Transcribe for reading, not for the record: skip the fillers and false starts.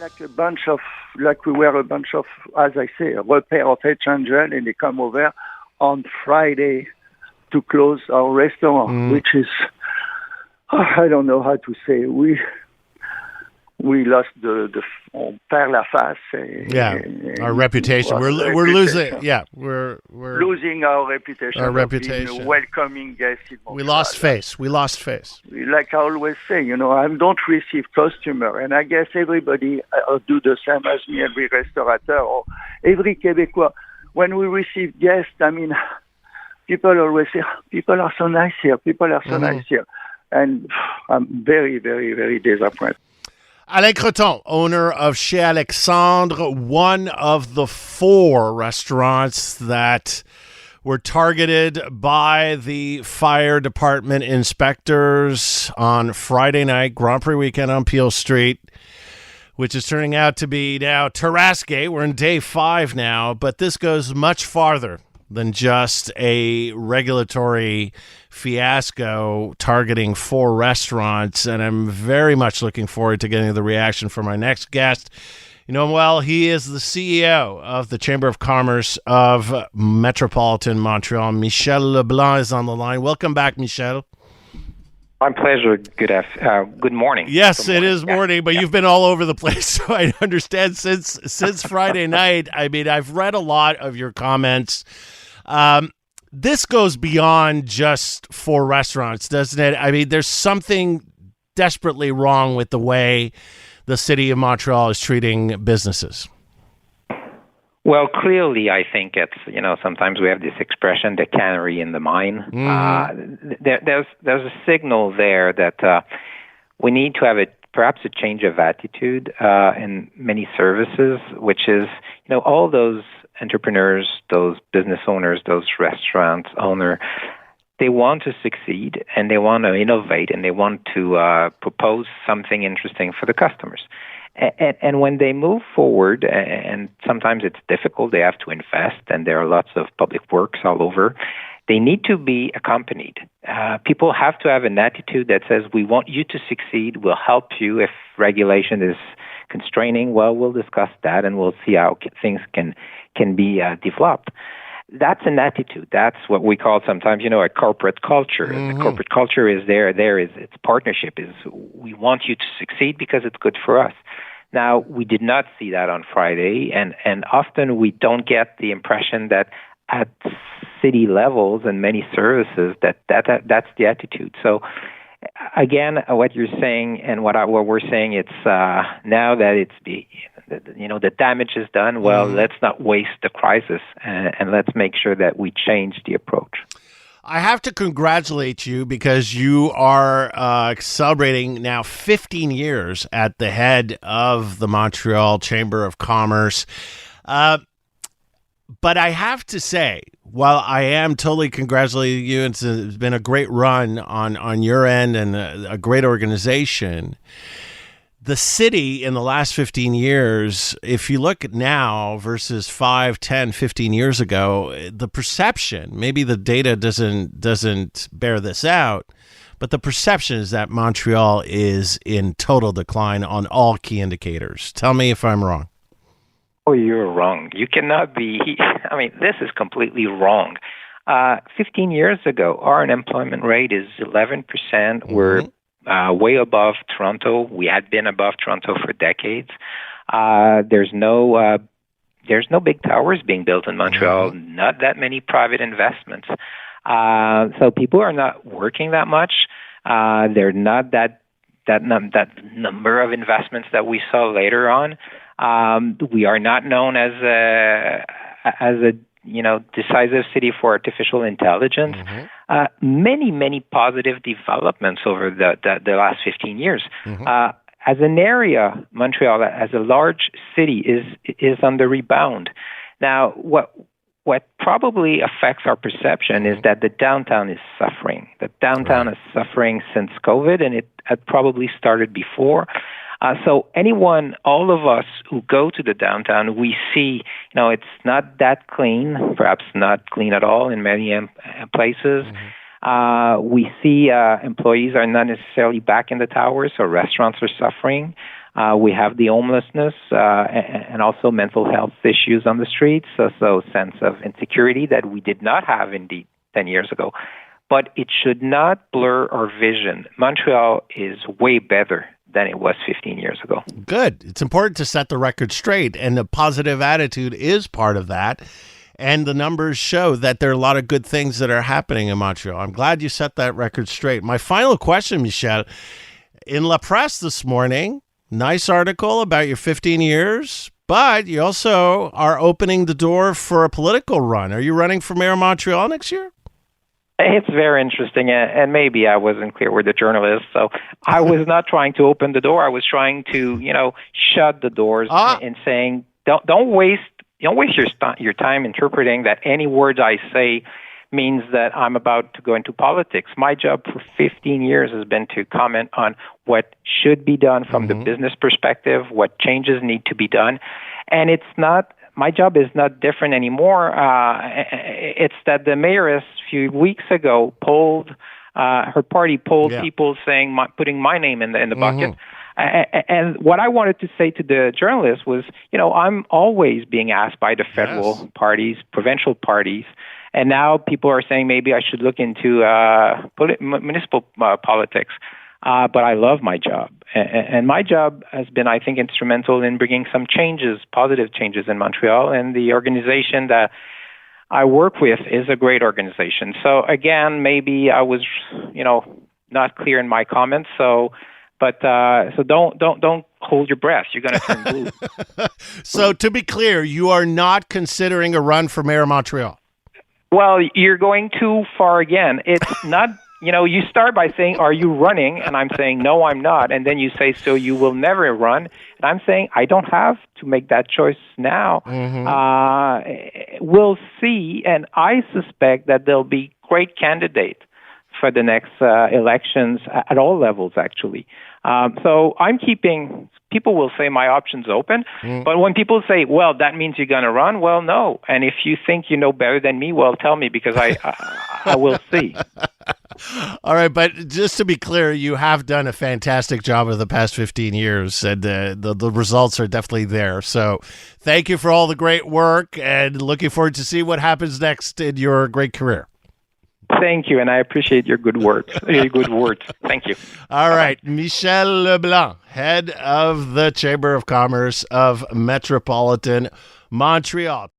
Like we were a bunch of, as I say, a repair of H&L, and they come over on Friday to close our restaurant, which is, I don't know how to say. We lost on perd la face. Our reputation. We're losing. Yeah, we're losing our reputation. Our reputation. Being a welcoming guest in Montreal. We lost face. Like I always say, I don't receive customer, and I guess everybody do the same as me, every restaurateur or every Québécois. When we receive guests, people always say, people are so nice here. And I'm very, very, very disappointed. Alain Creton, owner of Chez Alexandre, one of the 4 restaurants that were targeted by the fire department inspectors on Friday night, Grand Prix weekend on Peel Street, which is turning out to be now Terrasque. We're in day 5 now, but this goes much farther than just a regulatory fiasco targeting 4 restaurants. And I'm very much looking forward to getting the reaction from my next guest. He is the CEO of the Chamber of Commerce of Metropolitan Montreal. Michel Leblanc is on the line. Welcome back, Michel. My pleasure. Good morning. Yes, it is morning, but you've been all over the place, so I understand since Friday night. I've read a lot of your comments. This goes beyond just 4 restaurants, doesn't it? There's something desperately wrong with the way the city of Montreal is treating businesses. Well, clearly, I think it's, sometimes we have this expression, the cannery in the mine. There's a signal there that we need to have perhaps a change of attitude in many services, which is, all those entrepreneurs, those business owners, those restaurant owners, they want to succeed and they want to innovate and they want to propose something interesting for the customers. And when they move forward, and sometimes it's difficult, they have to invest, and there are lots of public works all over, they need to be accompanied. People have to have an attitude that says, we want you to succeed, we'll help you. If regulation is constraining, well, we'll discuss that, and we'll see how things can be developed. That's an attitude. That's what we call sometimes, a corporate culture. The corporate culture is it's partnership. Is we want you to succeed because it's good for us. Now, we did not see that on Friday, and often we don't get the impression that at city levels and many services that's the attitude. So, again, what you're saying and what we're saying, it's now that the damage is done. Well, let's not waste the crisis, and let's make sure that we change the approach. I have to congratulate you because you are celebrating now 15 years at the head of the Montreal Chamber of Commerce. But I have to say, while I am totally congratulating you, it's been a great run on your end and a great organization, the city in the last 15 years, if you look at now versus 5, 10, 15 years ago, the perception, maybe the data doesn't bear this out, but the perception is that Montreal is in total decline on all key indicators. Tell me if I'm wrong. Oh, you're wrong. You cannot be. This is completely wrong. 15 years ago, our unemployment rate is 11%. We're way above Toronto. We had been above Toronto for decades. There's no big towers being built in Montreal. Not that many private investments. So people are not working that much. They're not that number of investments that we saw later on. We are not known as a decisive city for artificial intelligence. Many positive developments over the last 15 years. As an area, Montreal, as a large city, is on the rebound. Now, what probably affects our perception is that the downtown is suffering. The downtown is suffering since COVID, and it had probably started before. So all of us who go to the downtown, we see, it's not that clean, perhaps not clean at all in many places. We see employees are not necessarily back in the towers, so restaurants are suffering. We have the homelessness and also mental health issues on the streets, so sense of insecurity that we did not have indeed 10 years ago. But it should not blur our vision. Montreal is way better than it was 15 years ago. Good. It's important to set the record straight, and a positive attitude is part of that. And the numbers show that there are a lot of good things that are happening in Montreal. I'm glad you set that record straight. My final question, Michel, in La Presse this morning, nice article about your 15 years, but you also are opening the door for a political run. Are you running for mayor of Montreal next year? It's very interesting, and maybe I wasn't clear with the journalist. So I was not trying to open the door. I was trying to, shut the doors and saying, don't waste your time interpreting that any words I say means that I'm about to go into politics. My job for 15 years has been to comment on what should be done from the business perspective, what changes need to be done, and my job is not different anymore. It's that the mayoress a few weeks ago her party polled people saying, putting my name in the bucket. And what I wanted to say to the journalist was, I'm always being asked by the federal parties, provincial parties, and now people are saying maybe I should look into municipal politics. But I love my job. And my job has been, I think, instrumental in bringing some changes, positive changes in Montreal. And the organization that I work with is a great organization. So again, maybe I was, not clear in my comments. So don't hold your breath. You're going to turn blue. So to be clear, you are not considering a run for mayor of Montreal? Well, you're going too far again. It's not... you start by saying, are you running? And I'm saying, no, I'm not. And then you say, so you will never run. And I'm saying, I don't have to make that choice now. We'll see. And I suspect that there'll be great candidates for the next elections at all levels, actually. So I'm keeping... People will say my options open, but when people say, well, that means you're going to run, well, no. And if you think you know better than me, well, tell me, because I will see. All right, but just to be clear, you have done a fantastic job over the past 15 years, and the results are definitely there. So thank you for all the great work, and looking forward to see what happens next in your great career. Thank you, and I appreciate your good words. Thank you. All right, Michel Leblanc, head of the Chamber of Commerce of Metropolitan Montreal.